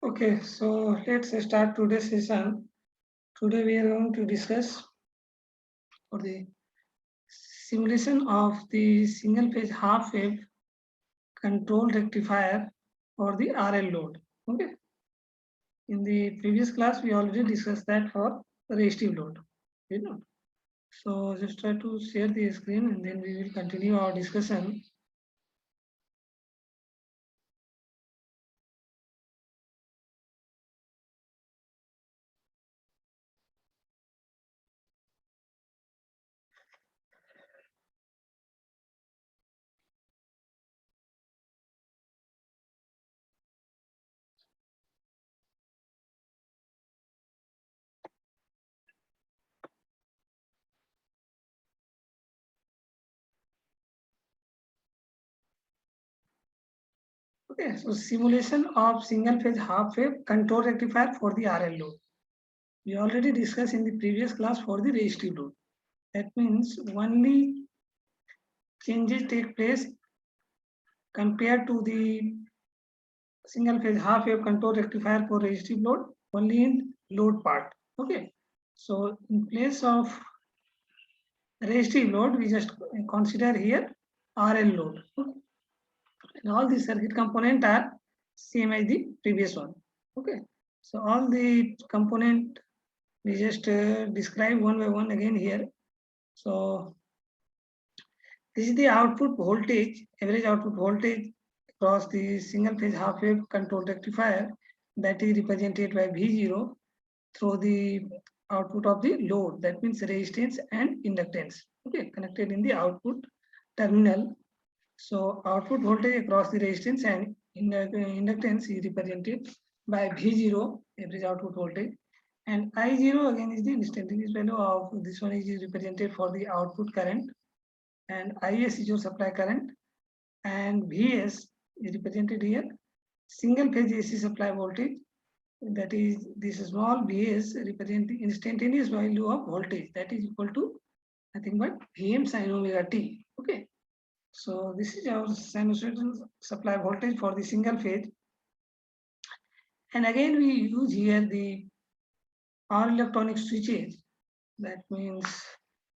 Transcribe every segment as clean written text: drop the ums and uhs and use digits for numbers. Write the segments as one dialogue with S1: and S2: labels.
S1: Okay, so let's start today's session. Today we are going to discuss for the simulation of the single phase half wave control rectifier for the RL load. Okay. In the previous class, we already discussed that for resistive load. You know. So just try to share the screen and then we will continue our discussion. Okay, so simulation of single phase half wave control rectifier for the RL load. We already discussed in the previous class for the resistive load. That means only changes take place compared to the single phase half wave control rectifier for resistive load only in load part. Okay. So in place of resistive load, we just consider here RL load. Okay. And all the circuit component are same as the previous one. Okay. So all the component we just describe one by one again here. So this is the output voltage, average output voltage across the single phase half wave control rectifier that is represented by V0 through the output of the load, that means resistance and inductance, okay, connected in the output terminal. So output voltage across the resistance and inductance is represented by V0, average output voltage, and I0 again is the instantaneous value of this one is represented for the output current, and Is is your supply current, and Vs is represented here single phase AC supply voltage, that is this small Vs represent the instantaneous value of voltage that is equal to nothing but Vm sin omega t. Okay, so this is our sinusoidal supply voltage for the single phase, and again we use here the all electronic switches, that means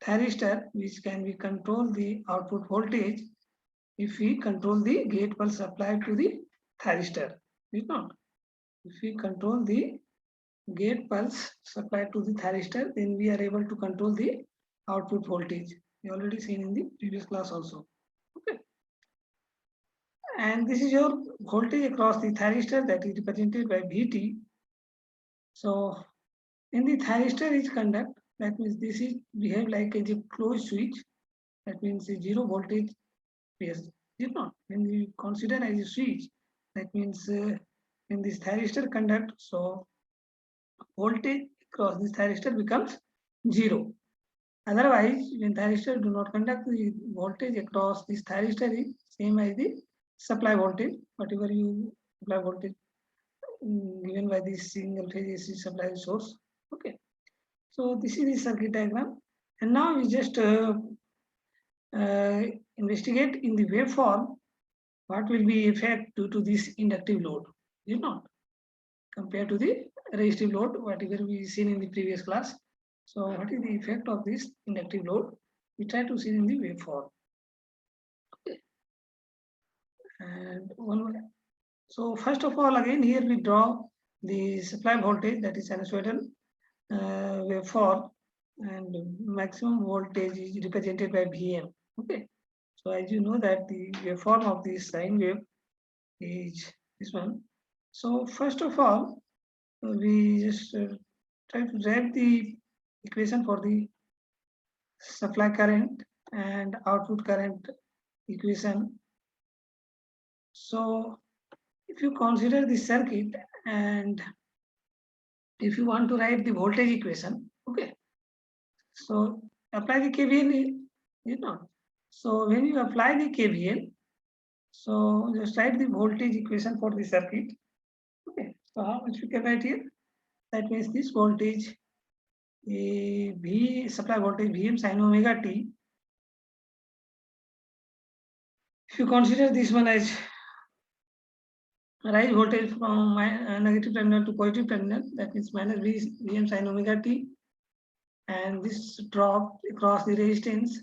S1: thyristor, which can be control the output voltage if we control the gate pulse supply to the thyristor. Is not. If we control the gate pulse supply to the thyristor, then we are able to control the output voltage. We already seen in the previous class also. Okay. And this is your voltage across the thyristor that is represented by Vt. So in the thyristor is conduct, that means this is behave like a closed switch. That means a zero voltage. Yes, if not, when we consider as a switch, that means in this thyristor conduct, so voltage across this thyristor becomes zero. Otherwise, when thyristor do not conduct, the voltage across this thyristor is same as the supply voltage, whatever you supply voltage given by this single phase AC supply source. Okay. So this is the circuit diagram, and now we just investigate in the waveform what will be effect due to this inductive load, is not compared to the resistive load, whatever we seen in the previous class. So what is the effect of this inductive load? We try to see in the waveform. Okay. And one, so first of all, again here we draw the supply voltage, that is sinusoidal waveform, and maximum voltage is represented by Vm. Okay. So as you know that the waveform of the sine wave is this one. So first of all, we just try to write the equation for the supply current and output current equation. So if you consider the circuit and if you want to write the voltage equation, okay, so apply the KVL, you know. So when you apply the KVL, so just write the voltage equation for the circuit. Okay, so how much we can write here? That means this voltage, V supply voltage Vm sin omega t. If you consider this one as rise voltage from negative terminal to positive terminal, that means minus Vm sin omega t, and this drop across the resistance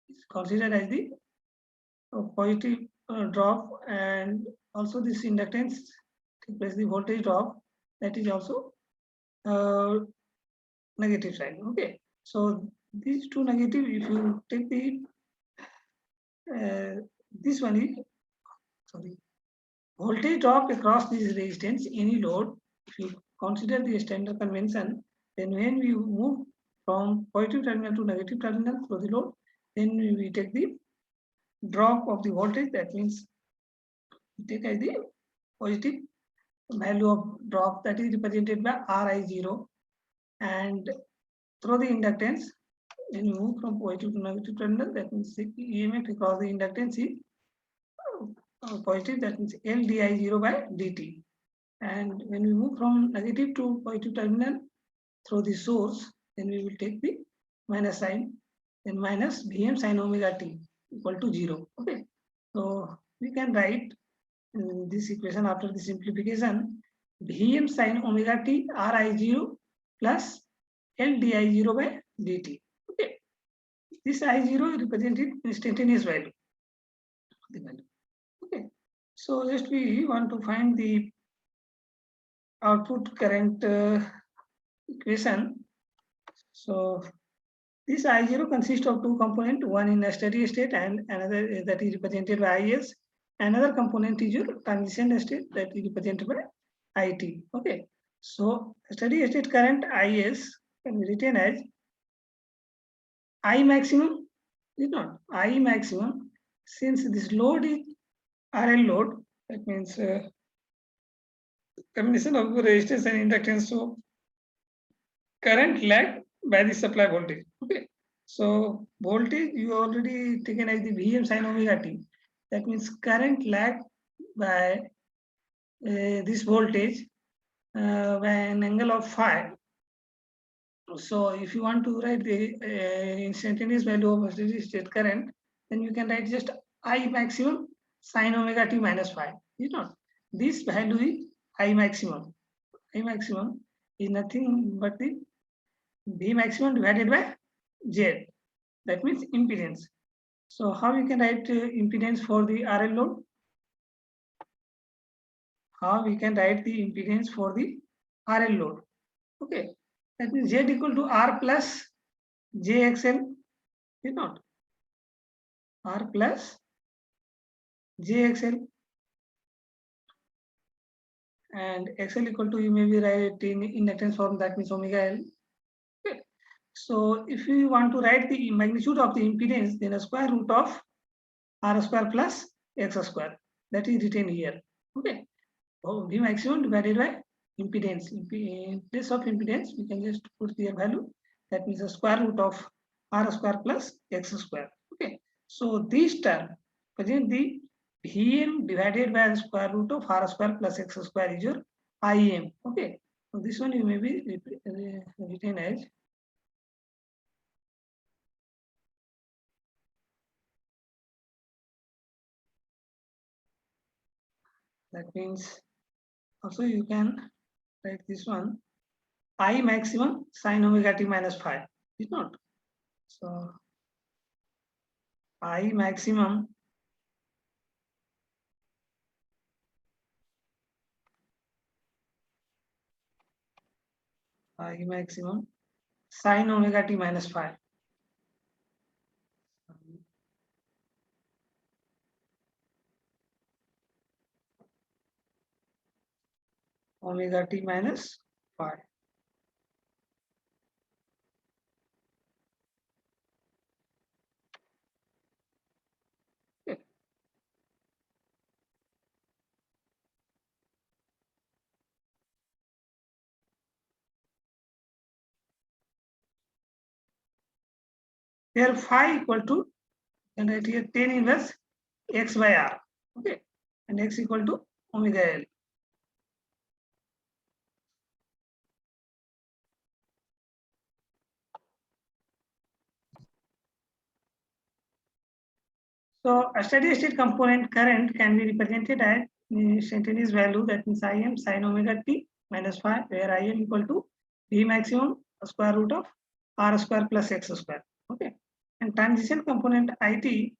S1: is considered as the positive drop, and also this inductance takes place the voltage drop, that is also negative side. Okay, so these two negative, if you take the this one is sorry voltage drop across this resistance any load, if you consider the standard convention, then when we move from positive terminal to negative terminal through the load, then we take the drop of the voltage, that means we take as the positive value of drop, that is represented by Ri0, and through the inductance when you move from positive to negative terminal, that means the EMF across the inductance is positive, that means L di0 by dt. And when we move from negative to positive terminal through the source, then we will take the minus sign, then minus Vm sin omega t equal to 0. Okay, so we can write this equation after the simplification: Vm sin omega t Ri0 plus L di0 by dt. Okay, this I0 represented instantaneous value. Okay, so just we want to find the output current equation. So this I0 consists of two components, one in a steady state and another that is represented by Is. Another component is your transition state, that is represented by IT. Okay, so steady state current Is can be written as I maximum is not I maximum, since this load is RL load, that means combination of resistance and inductance, so current lagged by the supply voltage. Okay, so voltage you already taken as the Vm sin omega t, that means current lagged by this voltage by an angle of phi. So if you want to write the instantaneous value of steady state current, then you can write just I maximum sin omega t minus phi. You know, this value is I maximum. I maximum is nothing but the V maximum divided by Z. That means impedance. So how you can write impedance for the RL load? How we can write the impedance for the RL load? Okay, that means Z equal to R plus JXL, is not R plus JXL, and XL equal to, you may be right in inductance form, that means omega L. Okay. So if you want to write the magnitude of the impedance, then a square root of R square plus X square, that is written here. Okay. So V maximum divided by impedance. In place of impedance, we can just put the value, that means the square root of R square plus X square. Okay. So this term present the Vm divided by the square root of R square plus X square is your Im. Okay. So this one you may be written as that means also you can write this one I maximum sin omega t minus phi, is not. So I maximum sin omega t minus phi. Omega t minus phi. Okay. Here phi equal to, and right here 10 inverse x by r. Okay, and x equal to omega L. So a steady state component current can be represented as instantaneous value, that means Im sin omega t minus phi, where Im equal to V maximum square root of R square plus X square. Okay, and transition component It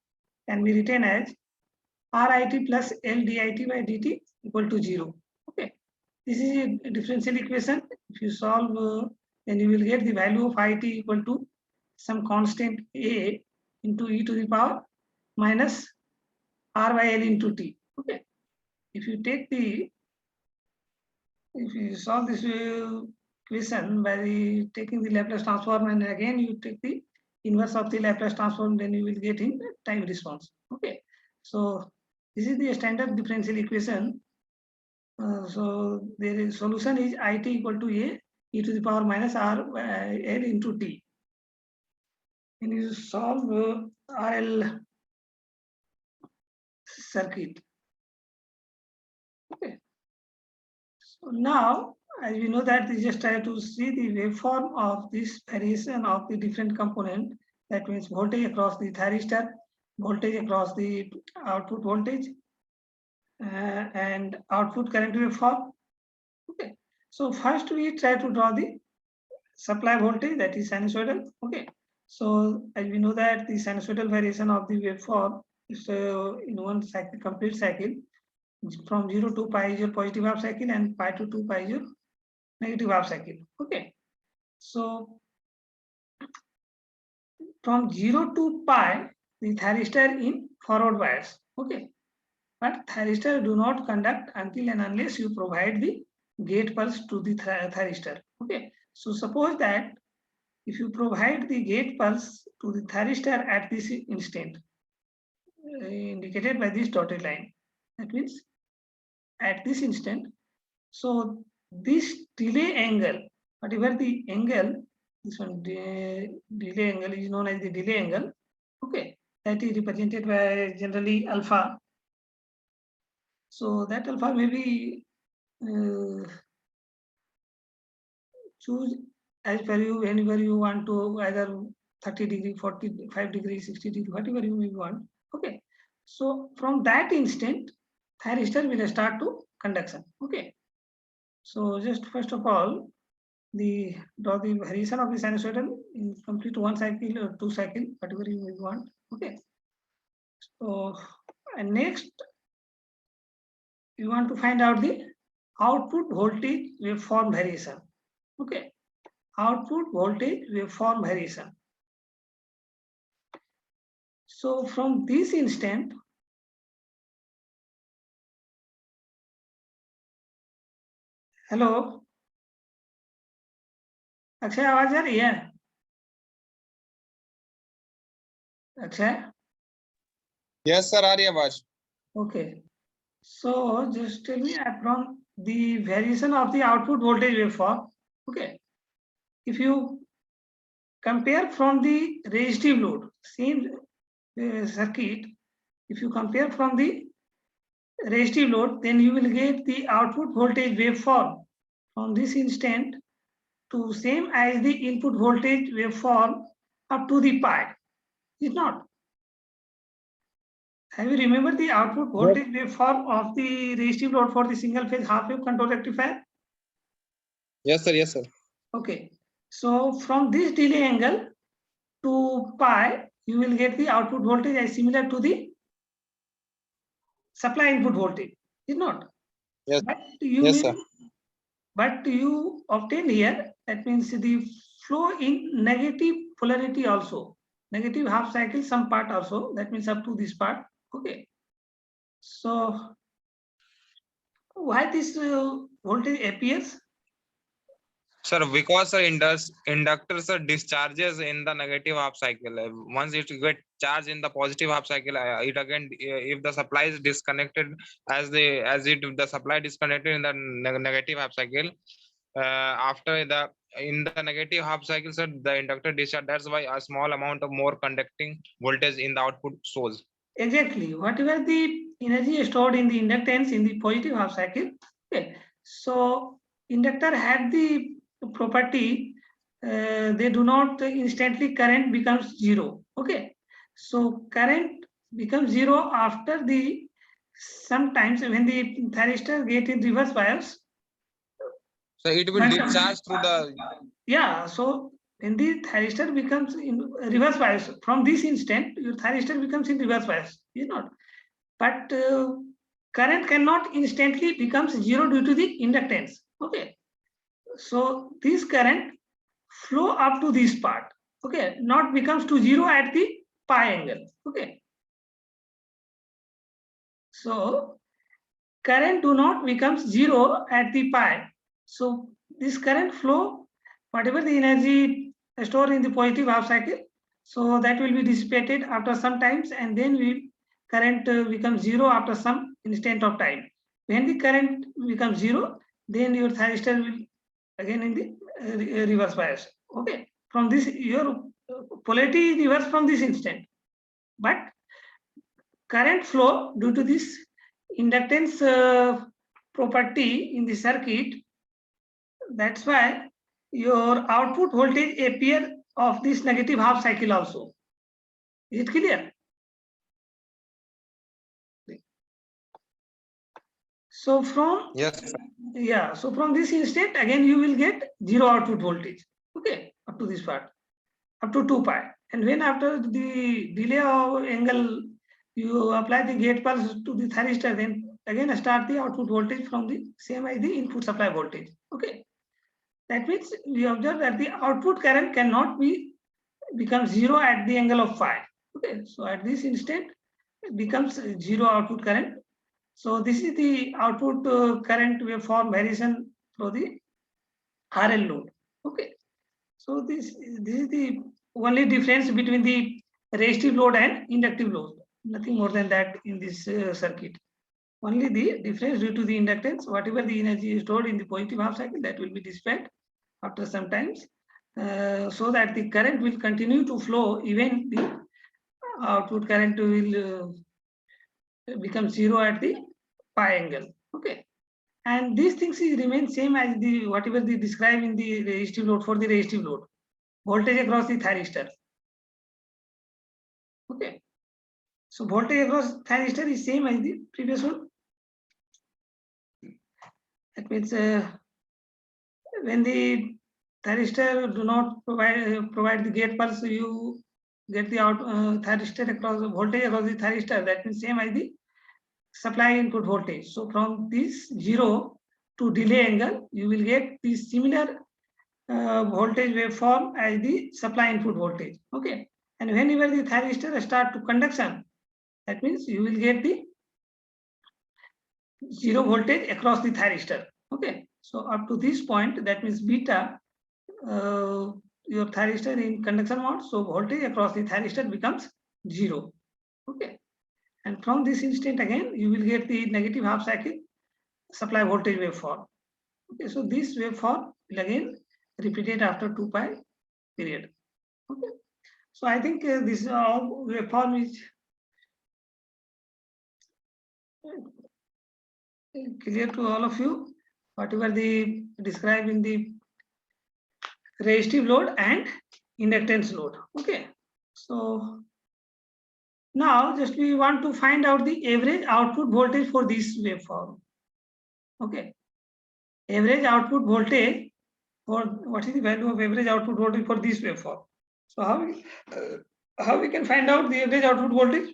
S1: can be written as RIT plus L dit by dt equal to 0. Okay, this is a differential equation. If you solve, then you will get the value of It equal to some constant A into e to the power minus R by L into t. Okay, if you solve this equation by taking the Laplace transform, and again you take the inverse of the Laplace transform, then you will get in time response. Okay, so this is the standard differential equation. So the solution is It equal to A e to the power minus R by L into t. And you solve RL circuit. Okay. So now, as we know that we just try to see the waveform of this variation of the different component. That means voltage across the thyristor, voltage across the output voltage, and output current waveform. Okay. So first we try to draw the supply voltage, that is sinusoidal. Okay. So as we know that the sinusoidal variation of the waveform is in one cycle, complete cycle, from 0 to pi is your positive half cycle, and pi to 2 pi is your negative half cycle. Okay. So from 0 to pi, the thyristor in forward bias. Okay. But thyristor do not conduct until and unless you provide the gate pulse to the thyristor. Okay. So suppose that if you provide the gate pulse to the thyristor at this instant, indicated by this dotted line, that means at this instant, so this delay angle, whatever the angle, this one delay angle is known as the delay angle. Okay, that is represented by generally alpha. So that alpha may be choose as per you, whenever you want to, either 30 degree, 45 degree, 60 degree, whatever you may want. Okay, so from that instant, thyristor will start to conduction. Okay, so just first of all, draw the variation of the sinusoidal in complete one cycle or two cycle, whatever you may want. Okay, so and next you want to find out the output voltage waveform variation. Okay, output voltage waveform variation. So from this instant, hello, Akshay आवाज आ रही है? Akshay?
S2: Yes, sir. आ रही है आवाज.
S1: Okay. So just tell me from the variation of the output voltage waveform. Okay. If you compare from the resistive load, same circuit, if you compare from the resistive load, then you will get the output voltage waveform from this instant to same as the input voltage waveform up to the pi. Is not? Have you remembered the output voltage waveform of the resistive load for the single phase half wave control rectifier?
S2: Yes, sir. Yes, sir.
S1: Okay. So from this delay angle to pi, you will get the output voltage as similar to the supply input voltage. Is not?
S2: Yes.
S1: But you
S2: Yes,
S1: will,
S2: sir.
S1: but you obtain here, that means the flow in negative polarity also, negative half cycle, some part also, that means up to this part. Okay. So why this voltage appears?
S2: Sir, because inductors are discharges in the negative half cycle. Once it get charged in the positive half cycle, it again, if the supply is disconnected, the supply disconnected in the negative half cycle, after in the negative half cycle, sir, the inductor discharge. That's why a small amount of more conducting voltage in the output source.
S1: Exactly. Whatever the energy stored in the inductance in the positive half cycle. Okay. So inductor had the property, they do not instantly current becomes zero. Okay. So current becomes zero after the sometimes when the thyristor get in reverse bias,
S2: So it will
S1: but-
S2: discharge through the.
S1: yeah, so when the thyristor becomes in reverse bias, from this instant, your thyristor becomes in reverse bias, you know. But current cannot instantly becomes zero due to the inductance. Okay, so this current flow up to this part. Okay, not becomes to zero at the pi angle. Okay, so current do not becomes zero at the pi. So this current flow, whatever the energy stored in the positive half cycle, so that will be dissipated after some times, and then we current becomes zero after some instant of time. When the current becomes zero, then your thyristor will again in the reverse bias. Okay, from this your polarity is reverse from this instant, but current flow due to this inductance property in the circuit, that's why your output voltage appear of this negative half cycle also. Is it clear? So from,
S2: Yes, sir.
S1: yeah, so from this instant again you will get zero output voltage. Okay, up to this part, up to 2 pi. And when after the delay of angle you apply the gate pulse to the thyristor, then again start the output voltage from the same as the input supply voltage. Okay, that means we observe that the output current cannot be become zero at the angle of phi. Okay, so at this instant it becomes zero output current. So this is the output current waveform variation for the RL load. Okay, so this is the only difference between the resistive load and inductive load. Nothing more than that in this circuit. Only the difference due to the inductance, whatever the energy is stored in the positive half cycle, that will be dissipated after some times, so that the current will continue to flow even the output current will become zero at the pi angle. Okay, and these things remain same as the whatever they describe in the resistive load for the resistive load. Voltage across the thyristor. Okay, so voltage across thyristor is same as the previous one. That means when the thyristor do not provide the gate pulse, you get the out thyristor across the voltage across the thyristor. That means same as the supply input voltage. So from this zero to delay angle, you will get the similar voltage waveform as the supply input voltage. Okay, and whenever the thyristor start to conduction, that means you will get the zero voltage across the thyristor. Okay, so up to this point, that means beta, your thyristor in conduction mode, so voltage across the thyristor becomes zero. Okay, and from this instant again you will get the negative half cycle supply voltage waveform. Okay, so this waveform will again repeated after 2 pi period. Okay, so I think this waveform is clear to all of you, whatever the described in the resistive load and inductance load. Okay, so now just we want to find out the average output voltage for this waveform. Okay, average output voltage for what is the value of average output voltage for this waveform. So how we can find out the average output voltage?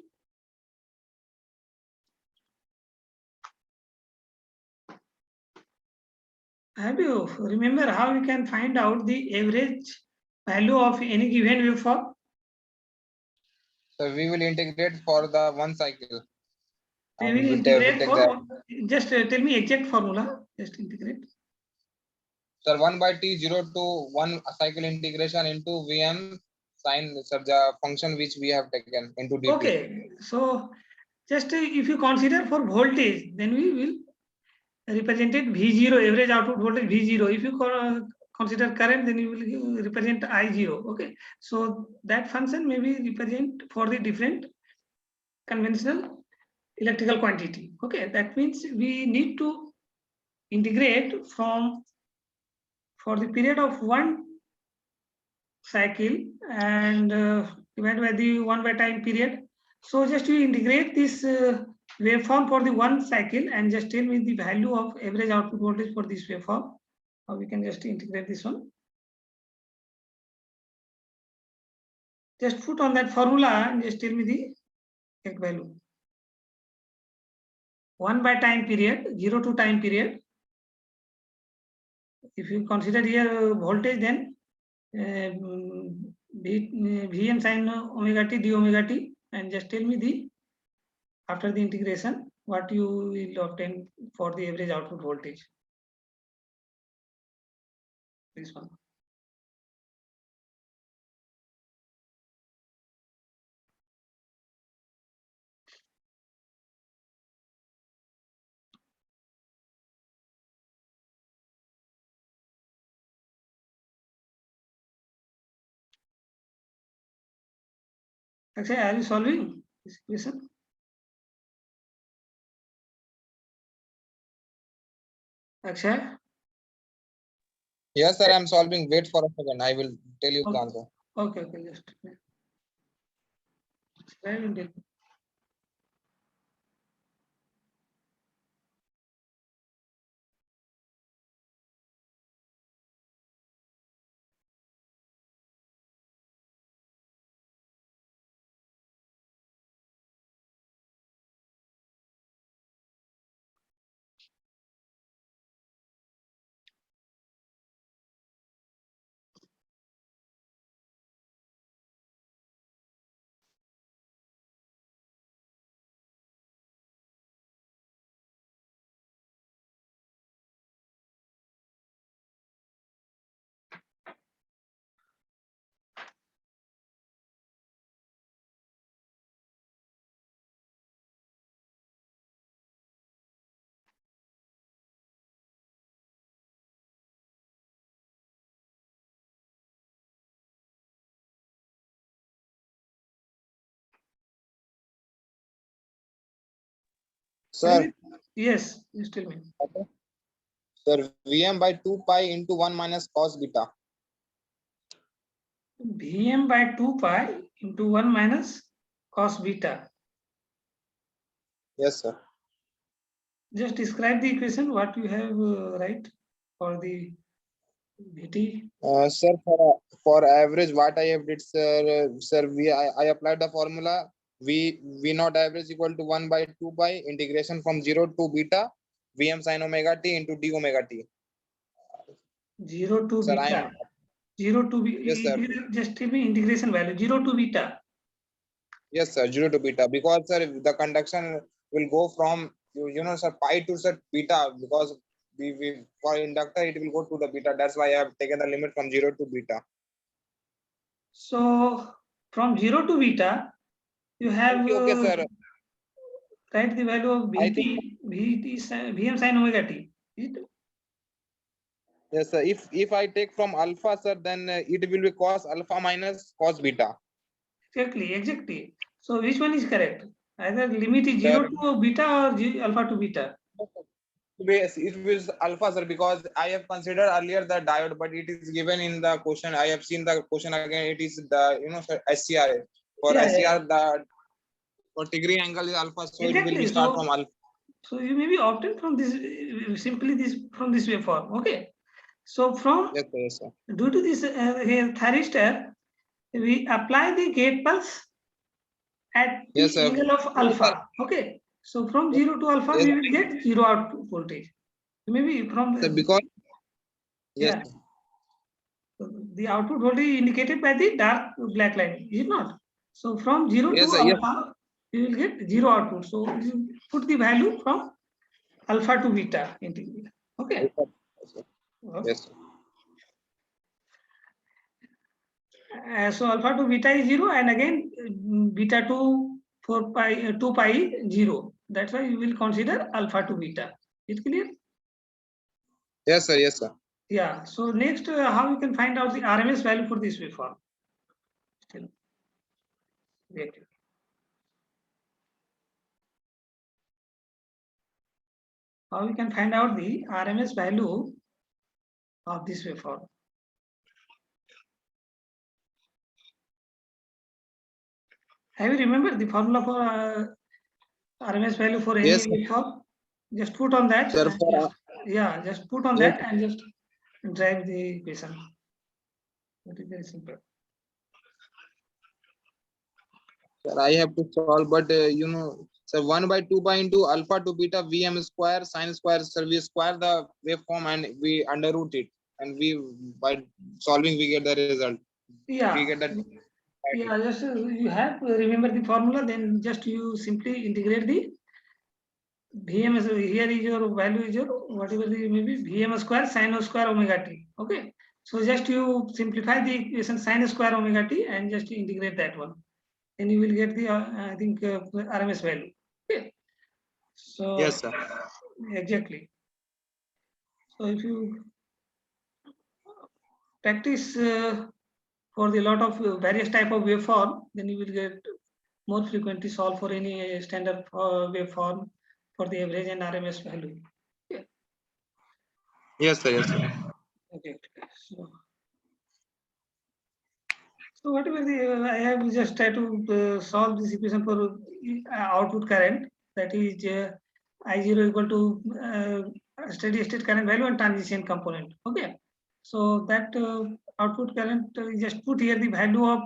S1: Have you remember how we can find out the average value of any given waveform?
S2: So we will integrate for the one cycle.
S1: We
S2: And
S1: will
S2: we
S1: integrate
S2: take
S1: for, just tell me exact formula, just integrate.
S2: Sir, 1 by T0 to 1 cycle integration into Vm sine, sir, the function which we have taken into dt.
S1: Okay, so just if you consider for voltage, then we will represent it V0, average output voltage V0. If you consider current, then you will represent I0. Okay, so that function may be represent for the different conventional electrical quantity. Okay, that means we need to integrate from for the period of one cycle and divided by the 1 by time period. So just we integrate this waveform for the one cycle and just tell me the value of average output voltage for this waveform. Or we can just integrate this one. Just put on that formula and just tell me the exact value. 1 by time period, 0 to time period. If you consider here voltage, then Vm sin omega t d omega t, and just tell me the after the integration what you will obtain for the average output voltage. This one. Actually, are you solving this equation? Akshay?
S2: Yes, sir. I'm solving. Wait for a second. I will tell you the
S1: Okay.
S2: answer.
S1: Okay, just very good.
S2: Sir,
S1: Yes, you tell me.
S2: sir, Vm by 2 pi into 1 minus cos beta.
S1: Vm by 2 pi into 1 minus cos beta.
S2: Yes, sir.
S1: Just describe the equation what you have right for the Vt.
S2: Sir, for average, what I have did, sir, I applied the formula V naught average equal to 1 by 2 pi integration from 0 to beta Vm sin omega t into d omega t.
S1: 0 to
S2: Sir,
S1: beta. 0 to
S2: yes, sir.
S1: just tell me integration value 0 to beta.
S2: Yes, sir, 0 to beta, because sir, the conduction will go from sir, pi to sir beta, because we for inductor it will go to the beta. That's why I have taken the limit from 0 to beta.
S1: So from 0 to beta, you have
S2: Okay, sir.
S1: write the value of
S2: I
S1: Vt,
S2: think
S1: Vm sin omega t.
S2: yes, sir. If I take from alpha, sir, then it will be cos alpha minus cos beta.
S1: Exactly. So which one is correct? Either limit is
S2: Sir,
S1: 0 to beta or alpha to beta.
S2: yes, it was alpha, sir, because I have considered earlier the diode, but it is given in the question. I have seen the question again. It is the sir, SCR. For
S1: Yeah,
S2: SCR, the for degree angle is alpha, so it will be
S1: exactly.
S2: start from alpha.
S1: So you may be obtained from this simply this from this waveform. Okay. So from
S2: Yes, sir, yes, sir.
S1: due to this here thyristor, we apply the gate pulse at the
S2: Yes, sir.
S1: angle of
S2: Yes, sir.
S1: alpha. Okay. So from 0 to alpha,
S2: Yes,
S1: we will get 0 output voltage. Maybe from
S2: sir, because yes,
S1: yeah, the output voltage indicated by the dark black line, is it not? So from 0
S2: yes,
S1: to
S2: sir, yes,
S1: alpha, we will get 0 output. So you put the value from alpha to beta integral. Okay.
S2: sir. Yes, sir.
S1: So alpha to beta is 0, and again beta to 2 pi is 0. That's why you will consider alpha to beta. Is it clear?
S2: Yes, sir, yes, sir.
S1: Yeah. So next, how you can find out the RMS value for this waveform? Still, wait. How we can find out the RMS value of this waveform? Have you remembered the formula for RMS value for any
S3: Yes, sir.
S1: waveform. Just put on that.
S3: Sir,
S1: and
S3: for
S1: just, yeah, just put on
S3: yes,
S1: that and just drive the equation. That is very simple.
S3: sir, I have to solve, but you know, sir, 1 by 2 pi into alpha to beta Vm square sin square, sir, we square the waveform and we underroot it, and we by solving we get the result. We
S1: Yeah.
S3: get that.
S1: Yeah, just you have to remember the formula, then just you simply integrate the Vm is here is your value is your whatever the maybe Vm square sin square omega t. Okay. So just you simplify the equation sin square omega t and just integrate that one. Then you will get the I think RMS value. Okay. So
S3: Yes, sir.
S1: exactly. So if you practice for the lot of various type of waveform, then you will get more frequently solve for any standard waveform for the average and RMS value. Okay.
S3: Yes, sir. Yes, sir.
S1: Okay. So whatever the I have just tried to solve this equation for output current, that is I0 equal to steady state current value and transition component. Okay. So that output current just put here the value of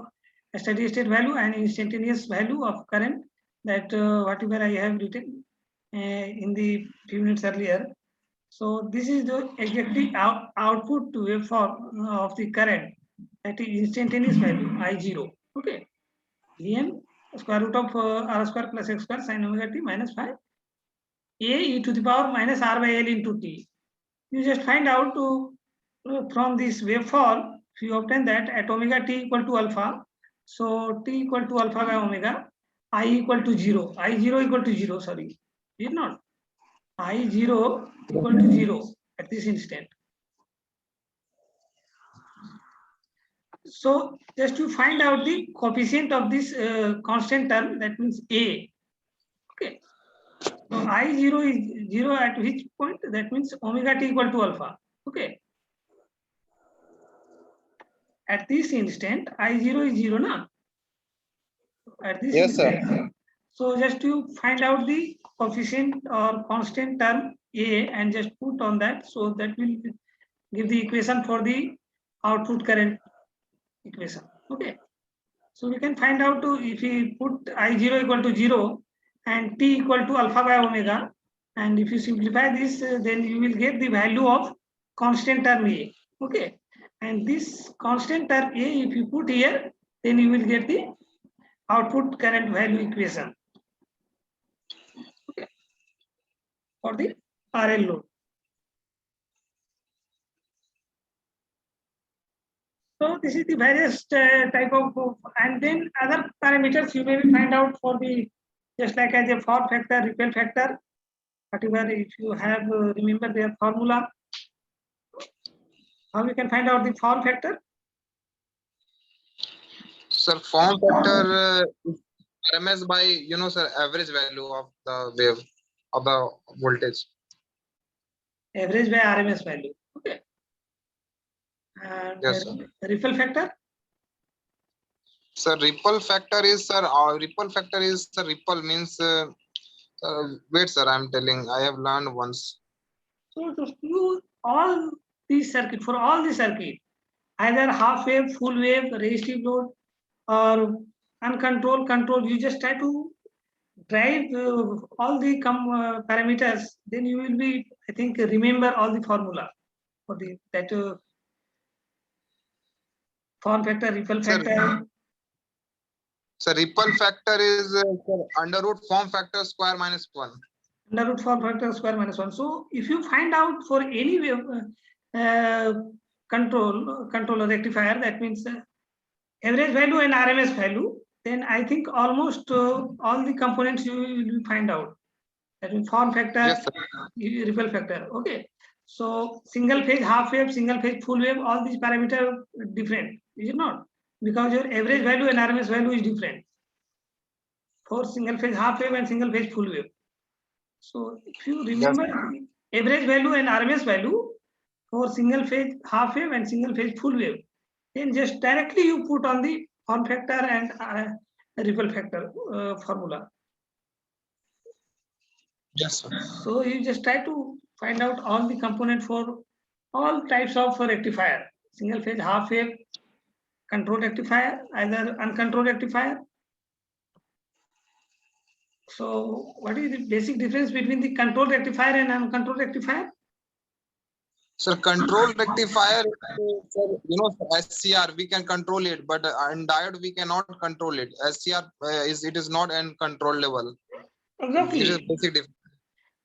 S1: steady state value and instantaneous value of current, that whatever I have written in the few minutes earlier. So this is the exactly output waveform of the current, that is instantaneous value I0. Okay. Vm square root of r square plus x square sin omega t minus phi a e to the power minus r by l into t. You just find out to from this waveform, if you obtain that at omega t equal to alpha, so t equal to alpha by omega, I equal to 0, I0 equal to 0, sorry, did not, I0 equal to 0 at this instant. So just to find out the coefficient of this constant term, that means A. Okay. So I0 is 0 at which point? That means omega t equal to alpha. Okay. At this instant, I0 is 0 now. At this
S3: Yes, sir.
S1: instant. So just to find out the coefficient or constant term A and just put on that. So that will give the equation for the output current equation. Okay. So we can find out to if we put I0 equal to 0 and t equal to alpha by omega, and if you simplify this, then you will get the value of constant term A. Okay. And this constant term A, if you put here, then you will get the output current value equation. Okay. For the RL load. So this is the various type of, and then other parameters you may find out for the, just like as a form factor, ripple factor, whatever, if you have remember their formula. How we can find out the form factor?
S3: Sir, form factor is RMS by, you know, sir, average value of the wave of the voltage.
S1: Average by RMS value. Okay. And
S3: Yes, sir.
S1: ripple factor?
S3: Sir, ripple factor is, sir, ripple factor is, sir, ripple means, wait, sir, I'm telling, I have learned once.
S1: So to use all these circuit, for all the circuit, either half wave, full wave, resistive load, or uncontrolled, control, you just try to drive all the parameters, then you will be, I think, remember all the formula for the that form factor, ripple
S3: Sir,
S1: factor.
S3: so ripple factor is sir, under root form factor square minus 1.
S1: Under root form factor square minus 1. So if you find out for any wave control rectifier, that means average value and RMS value, then I think almost all the components you will find out. That means form factor,
S3: Yes, sir.
S1: ripple factor. Okay. So single phase, half wave, single phase, full wave, all these parameters are different, is it not? Because your average value and RMS value is different for single phase, half wave, and single phase, full wave. So if you remember the average value and RMS value for single phase, half wave, and single phase, full wave, then just directly you put on the form factor and ripple factor formula.
S3: Yes, sir.
S1: So you just try to find out all the component for all types of rectifier, single phase, half wave, control rectifier, either uncontrolled rectifier. So what is the basic difference between the control rectifier and uncontrolled rectifier?
S3: Sir, control rectifier, sir, SCR, we can control it, but in diode, we cannot control it. SCR it is not uncontrollable. It is
S1: Exactly.
S3: basic difference.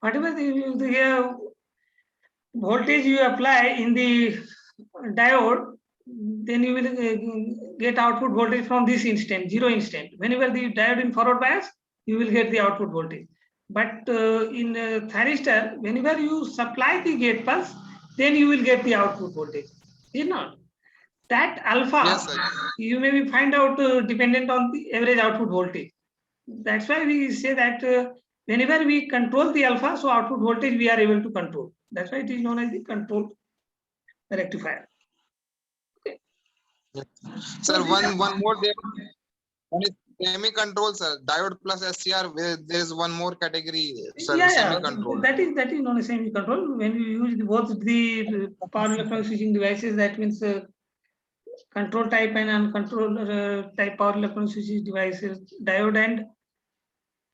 S1: Whatever the voltage you apply in the diode, then you will get output voltage from this instant, zero instant. Whenever the diode in forward bias, you will get the output voltage. But in thyristor, whenever you supply the gate pulse, then you will get the output voltage. Is not that alpha?
S3: Yes, sir.
S1: You may find out dependent on the average output voltage. That's why we say that whenever we control the alpha, so output voltage we are able to control. That's why it is known as the control rectifier.
S3: Sir, one more there. One is semi-control, sir. Diode plus SCR. There is one more category, sir.
S1: Yeah,
S3: Semi-control.
S1: that is known as semi control. When you use both the power electronic switching devices, that means control type and uncontrolled type power electronic switching devices, diode and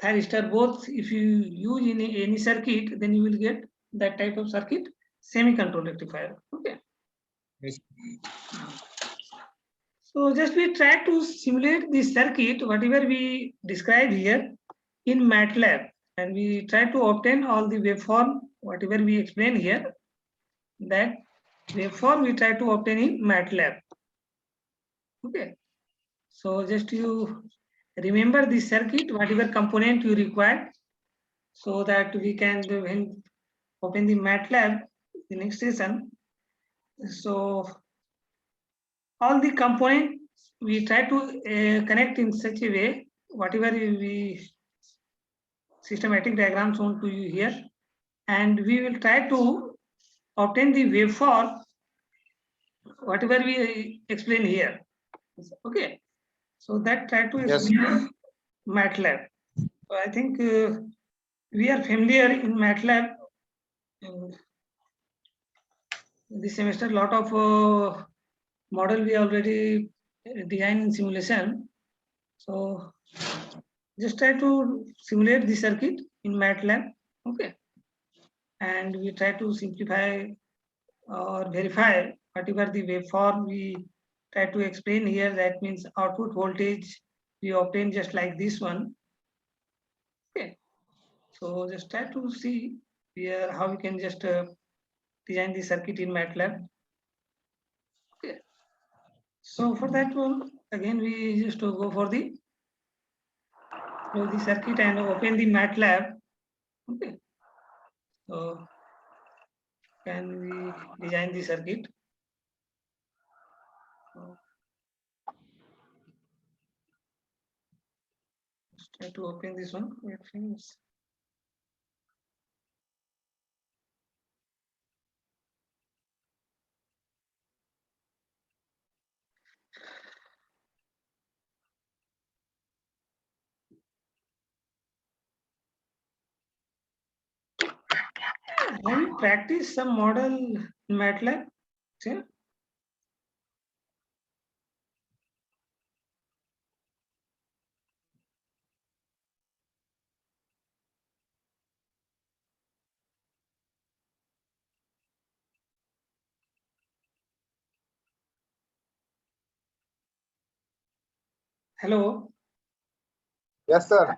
S1: thyristor, both if you use in any circuit, then you will get that type of circuit, semi-control rectifier. Okay.
S3: Yes.
S1: So just we try to simulate the circuit, whatever we describe here in MATLAB, and we try to obtain all the waveform, whatever we explain here, that waveform we try to obtain in MATLAB. Okay. So just you remember the circuit, whatever component you require, so that we can when open the MATLAB, the next session. So all the components we try to connect in such a way, whatever we systematic diagram shown to you here, and we will try to obtain the waveform, whatever we explain here. Okay. So that try to
S3: Yes.
S1: explain MATLAB. So I think we are familiar in MATLAB. This semester, lot of model we already designed in simulation. So just try to simulate the circuit in MATLAB. Okay. And we try to simplify or verify whatever the waveform we try to explain here. That means output voltage we obtain just like this one. Okay. So just try to see here how we can just design the circuit in MATLAB. Okay. So for that one, again we just go for the close the circuit and open the MATLAB. Okay. So can we design the circuit? So, let's try to open this one. Wait, friends. Have you practiced some model in MATLAB? See? Hello
S3: Yes, sir.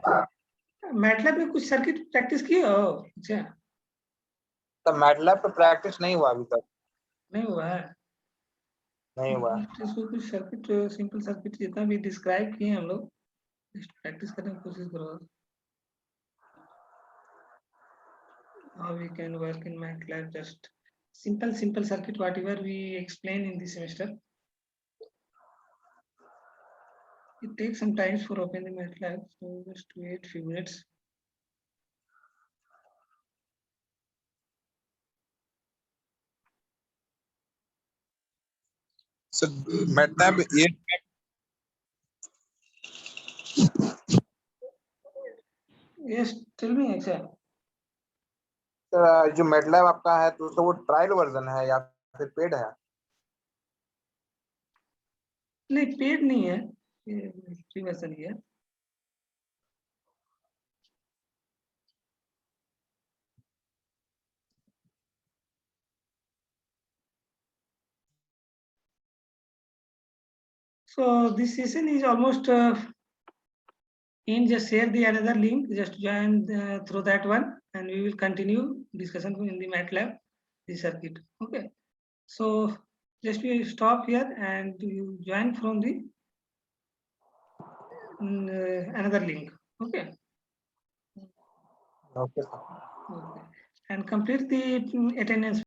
S1: MATLAB में कुछ circuit practice किए हो? अच्छा
S3: तो MATLAB पे practice नहीं हुआ अभी तक.
S1: नहीं हुआ है.
S3: नहीं हुआ.
S1: इसको कुछ सर्किट सिंपल सर्किट जितना भी डिस्क्राइब किए हम लोग प्रैक्टिस करने की कोशिश करो. How we can work in MATLAB, just simple circuit whatever we explain in this semester. It takes some time for opening the MATLAB, so just wait few minutes.
S3: So MATLAB 8.
S1: Yes, tell me, Akshay.
S3: Sir जो MATLAB आपका है तो वो trial version है या फिर paid है?
S1: नहीं, पेड नहीं है, फ्री वर्जन ही है। So this session is almost in. Just share the another link. Just join through that one, and we will continue discussion in the MATLAB, the circuit. Okay. So just you stop here and you join from the another link. Okay.
S3: Okay, sir.
S1: Okay. And complete the attendance